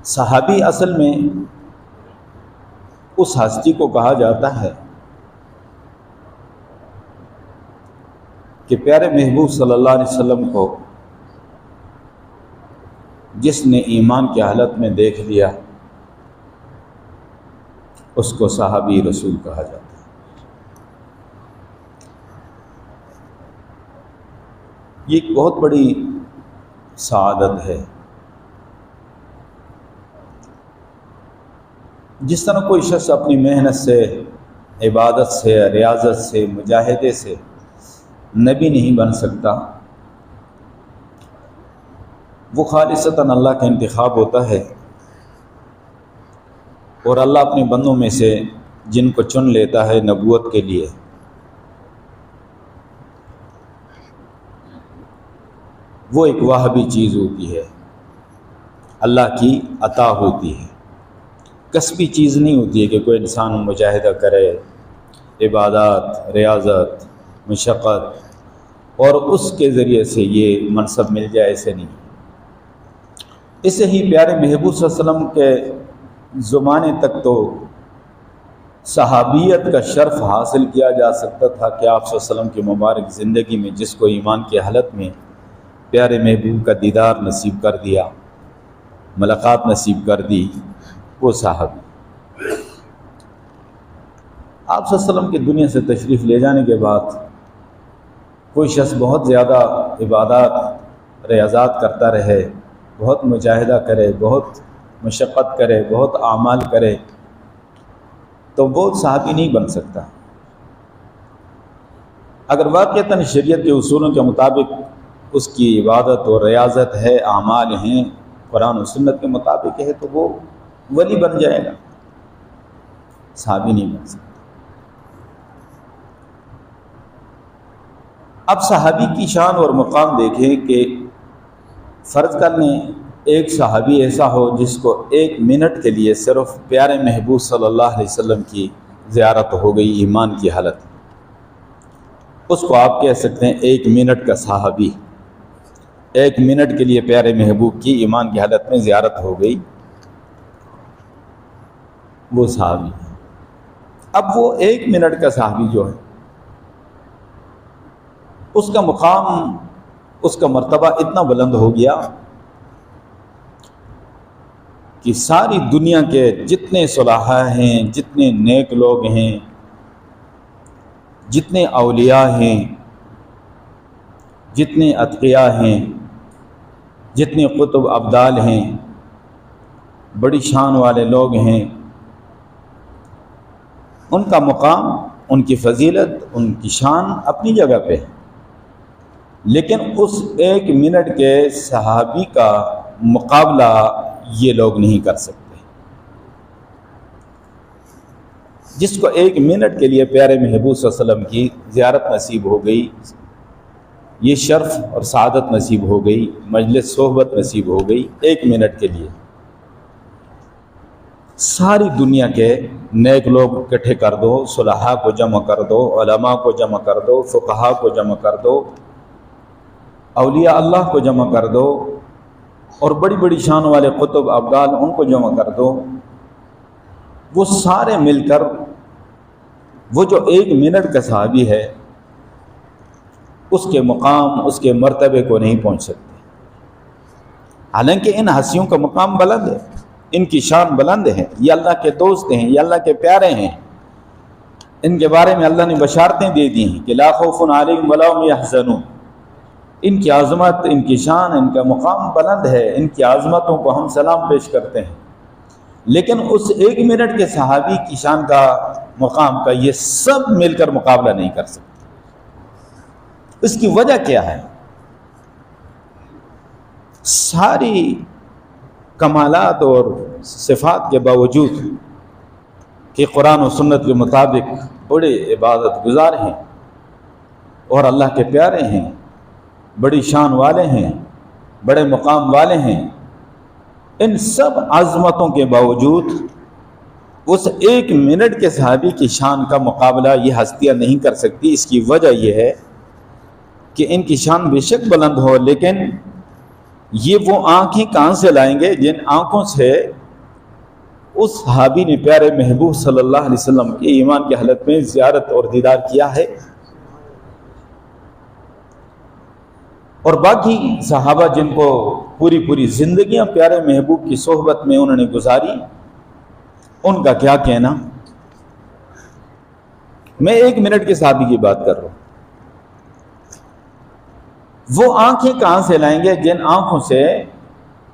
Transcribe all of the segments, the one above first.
صحابی اصل میں اس ہستی کو کہا جاتا ہے کہ پیارے محبوب صلی اللہ علیہ وسلم کو جس نے ایمان کی حالت میں دیکھ لیا اس کو صحابی رسول کہا جاتا ہے۔ یہ ایک بہت بڑی سعادت ہے۔ جس طرح کوئی شخص اپنی محنت سے، عبادت سے، ریاضت سے، مجاہدے سے نبی نہیں بن سکتا، وہ خالصتاً اللہ کا انتخاب ہوتا ہے، اور اللہ اپنے بندوں میں سے جن کو چن لیتا ہے نبوت کے لیے، وہ ایک وہابی چیز ہوتی ہے، اللہ کی عطا ہوتی ہے، کسبی چیز نہیں ہوتی ہے کہ کوئی انسان مجاہدہ کرے، عبادات، ریاضت، مشقت اور اس کے ذریعے سے یہ منصب مل جائے، ایسے نہیں۔ اسے ہی پیارے محبوب صلی اللہ علیہ وسلم کے زمانے تک تو صحابیت کا شرف حاصل کیا جا سکتا تھا کہ آپ صلی اللہ علیہ وسلم کی مبارک زندگی میں جس کو ایمان کی حالت میں پیارے محبوب کا دیدار نصیب کر دیا، ملاقات نصیب کر دی، وہ صحابی۔ آپ صلی اللہ علیہ وسلم کی دنیا سے تشریف لے جانے کے بعد کوئی شخص بہت زیادہ عبادات، ریاضات کرتا رہے، بہت مجاہدہ کرے، بہت مشقت کرے، بہت اعمال کرے، تو وہ صحابی نہیں بن سکتا۔ اگر واقعتاً شریعت کے اصولوں کے مطابق اس کی عبادت اور ریاضت ہے، اعمال ہیں، قرآن و سنت کے مطابق ہے، تو وہ ولی بن جائے گا، صحابی نہیں بن سکتا۔ اب صحابی کی شان اور مقام دیکھیں کہ فرض کر لیں ایک صحابی ایسا ہو جس کو 1 منٹ کے لیے صرف پیارے محبوب صلی اللہ علیہ وسلم کی زیارت ہو گئی ایمان کی حالت، اس کو آپ کہہ سکتے ہیں 1 منٹ کا صحابی۔ 1 منٹ کے لیے پیارے محبوب کی ایمان کی حالت میں زیارت ہو گئی، وہ صحابی ہے۔ اب وہ 1 منٹ کا صحابی جو ہے، اس کا مقام، اس کا مرتبہ اتنا بلند ہو گیا کہ ساری دنیا کے جتنے صلحاء ہیں، جتنے نیک لوگ ہیں، جتنے اولیاء ہیں، جتنے اتقیاء ہیں، جتنے قطب ابدال ہیں، بڑی شان والے لوگ ہیں، ان کا مقام، ان کی فضیلت، ان کی شان اپنی جگہ پہ ہے، لیکن اس 1 منٹ کے صحابی کا مقابلہ یہ لوگ نہیں کر سکتے، جس کو 1 منٹ کے لیے پیارے محبوب صلی اللہ علیہ وسلم کی زیارت نصیب ہو گئی، یہ شرف اور سعادت نصیب ہو گئی، مجلس صحبت نصیب ہو گئی 1 منٹ کے لیے۔ ساری دنیا کے نیک لوگ اکٹھے کر دو، صلحاء کو جمع کر دو، علماء کو جمع کر دو، فقہاء کو جمع کر دو، اولیاء اللہ کو جمع کر دو، اور بڑی بڑی شان والے قطب ابدال ان کو جمع کر دو، وہ سارے مل کر وہ جو 1 منٹ کا صحابی ہے اس کے مقام، اس کے مرتبے کو نہیں پہنچ سکتے۔ حالانکہ ان ہستیوں کا مقام بلند ہے، ان کی شان بلند ہے، یہ اللہ کے دوست ہیں، یہ اللہ کے پیارے ہیں، ان کے بارے میں اللہ نے بشارتیں دے دی ہیں کہ لا خوف علیہم ولا هم يحزنون۔ ان کی عظمت، ان کی شان، ان کا مقام بلند ہے، ان کی عظمتوں کو ہم سلام پیش کرتے ہیں، لیکن اس 1 منٹ کے صحابی کی شان کا، مقام کا یہ سب مل کر مقابلہ نہیں کر سکتے۔ اس کی وجہ کیا ہے؟ ساری کمالات اور صفات کے باوجود کہ قرآن و سنت کے مطابق بڑے عبادت گزار ہیں اور اللہ کے پیارے ہیں، بڑی شان والے ہیں، بڑے مقام والے ہیں، ان سب عظمتوں کے باوجود اس 1 منٹ کے صحابی کی شان کا مقابلہ یہ ہستیاں نہیں کر سکتی۔ اس کی وجہ یہ ہے کہ ان کی شان بے شک بلند ہو، لیکن یہ وہ آنکھیں کہاں سے لائیں گے جن آنکھوں سے اس صحابی نے پیارے محبوب صلی اللہ علیہ وسلم کی ایمان کی حالت میں زیارت اور دیدار کیا ہے، اور باقی صحابہ جن کو پوری زندگیاں پیارے محبوب کی صحبت میں انہوں نے گزاری، ان کا کیا کہنا۔ میں 1 منٹ کے صحابی کی بات کر رہا ہوں۔ وہ آنکھیں کہاں سے لائیں گے جن آنکھوں سے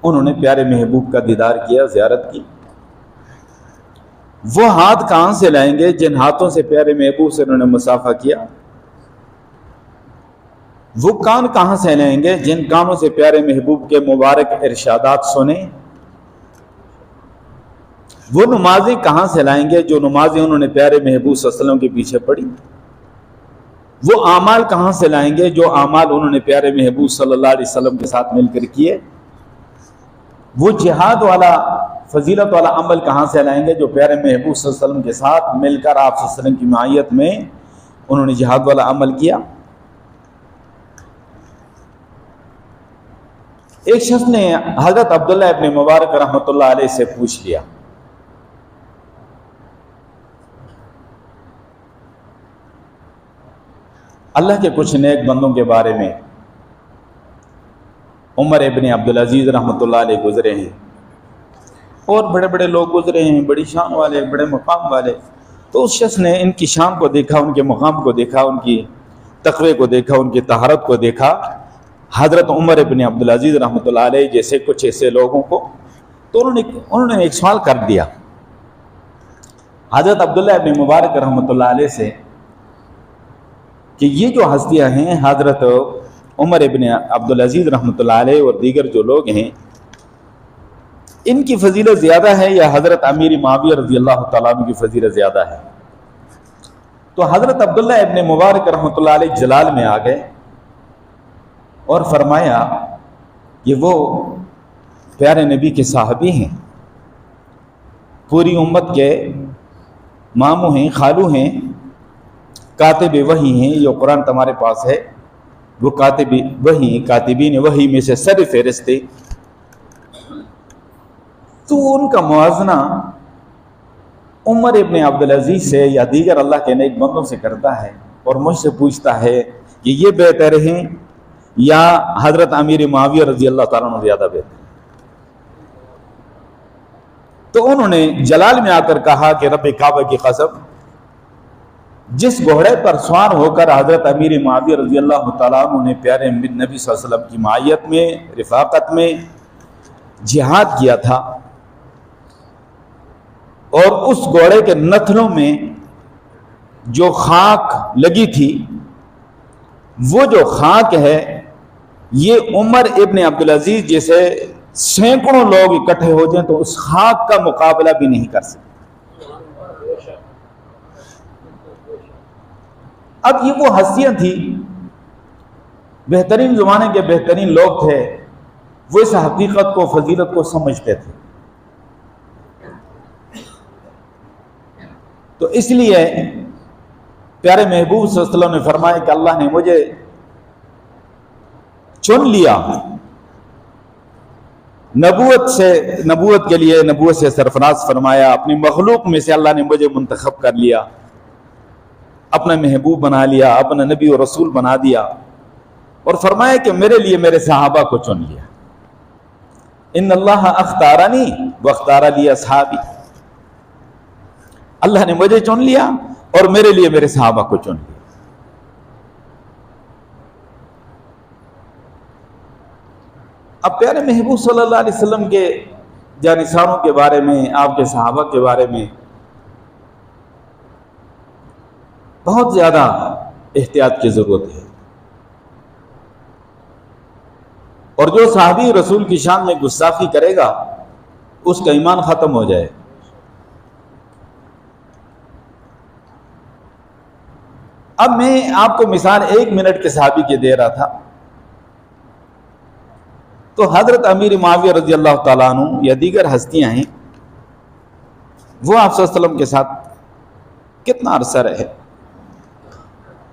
انہوں نے پیارے محبوب کا دیدار کیا، زیارت کی؟ وہ ہاتھ کہاں سے لائیں گے جن ہاتھوں سے پیارے محبوب سے انہوں نے مصافحہ کیا؟ وہ کان کہاں سے لائیں گے جن کانوں سے پیارے محبوب کے مبارک ارشادات سنے؟ وہ نمازیں کہاں سے لائیں گے جو نمازیں انہوں نے پیارے محبوب صلی اللہ علیہ وسلم کے پیچھے پڑھی؟ وہ اعمال کہاں سے لائیں گے جو اعمال انہوں نے پیارے محبوب صلی اللہ علیہ وسلم کے ساتھ مل کر کیے؟ وہ جہاد والا فضیلت والا عمل کہاں سے لائیں گے جو پیارے محبوب صلی اللہ علیہ وسلم کے ساتھ مل کر آپ صلی اللہ علیہ وسلم کی معیت میں انہوں نے جہاد والا عمل کیا؟ ایک شخص نے حضرت عبداللہ ابن مبارک رحمۃ اللہ علیہ سے پوچھ لیا، اللہ کے کچھ نیک بندوں کے بارے میں، عمر ابن عبدالعزیز رحمۃ اللہ علیہ گزرے ہیں اور بڑے بڑے لوگ گزرے ہیں، بڑی شان والے، بڑے مقام والے۔ تو اس شخص نے ان کی شان کو دیکھا، ان کے مقام کو دیکھا، ان کی تقوی کو دیکھا، ان کی طہارت کو دیکھا، حضرت عمر ابن عبدالعزیز رحمۃ اللہ علیہ جیسے کچھ ایسے لوگوں کو، تو انہوں نے ایک سوال کر دیا حضرت عبداللہ ابن مبارک رحمۃ اللہ علیہ سے کہ یہ جو ہستیاں ہیں حضرت عمر ابن عبدالعزیز رحمۃ اللہ علیہ اور دیگر جو لوگ ہیں، ان کی فضیلت زیادہ ہے یا حضرت امیر معاویہ رضی اللہ تعالیٰ عنہ کی فضیلت زیادہ ہے؟ تو حضرت عبداللہ ابن مبارک رحمۃ اللہ علیہ جلال میں آ گئے اور فرمایا کہ وہ پیارے نبی کے صحابی ہیں، پوری امت کے ماموں ہیں، خالو ہیں، کاتب وحی ہیں۔ یہ قرآن تمہارے پاس ہے، وہ کاتب وحی، کاتبین وحی میں سے سر فہرست تھے۔ تو ان کا موازنہ عمر ابن عبدالعزیز سے یا دیگر اللہ کے نیک بندوں سے کرتا ہے اور مجھ سے پوچھتا ہے کہ یہ بہتر ہیں یا حضرت امیر معاویہ رضی اللہ تعالیٰ عنہ زیادہ بہتر؟ تو انہوں نے جلال میں آ کر کہا کہ رب کعبہ کی قسم، جس گھوڑے پر سوار ہو کر حضرت امیر معاویہ رضی اللہ تعالیٰ عنہ نے پیارے نبی صلی اللہ علیہ وسلم کی معیت میں، رفاقت میں جہاد کیا تھا، اور اس گھوڑے کے نتھنوں میں جو خاک لگی تھی، وہ جو خاک ہے یہ عمر ابن عبدالعزیز جیسے سینکڑوں لوگ اکٹھے ہو جائیں تو اس خاک کا مقابلہ بھی نہیں کر سکتے۔ اب یہ وہ ہستیاں تھیں، بہترین زمانے کے بہترین لوگ تھے، وہ اس حقیقت کو، فضیلت کو سمجھتے تھے۔ تو اس لیے پیارے محبوب صلی اللہ علیہ وسلم نے فرمایا کہ اللہ نے مجھے چن لیا، نبوت کے لیے نبوت سے سرفراز فرمایا، اپنی مخلوق میں سے اللہ نے مجھے منتخب کر لیا، اپنا محبوب بنا لیا، اپنا نبی و رسول بنا دیا، اور فرمایا کہ میرے لیے میرے صحابہ کو چن لیا۔ ان اللہ اختارنی واختار لی اصحابی، اللہ نے مجھے چن لیا اور میرے لیے میرے صحابہ کو چن لیا۔ اب پیارے محبوب صلی اللہ علیہ وسلم کے جانثاروں کے بارے میں، آپ کے صحابہ کے بارے میں بہت زیادہ احتیاط کی ضرورت ہے، اور جو صحابی رسول کی شان میں گستاخی کرے گا اس کا ایمان ختم ہو جائے۔ اب میں آپ کو مثال 1 منٹ کے صحابی کے دے رہا تھا، تو حضرت امیر معاویہ رضی اللہ تعالیٰ عنہ یا دیگر ہستیاں ہیں، وہ آپ صلی اللہ علیہ وسلم کے ساتھ کتنا عرصہ رہے،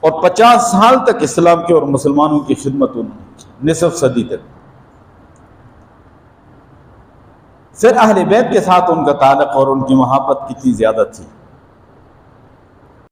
اور 50 سال تک اسلام کے اور مسلمانوں کی خدمت انہوں نے، نصف صدی تک۔ پھر اہل بیت کے ساتھ ان کا تعلق اور ان کی محبت کتنی زیادہ تھی.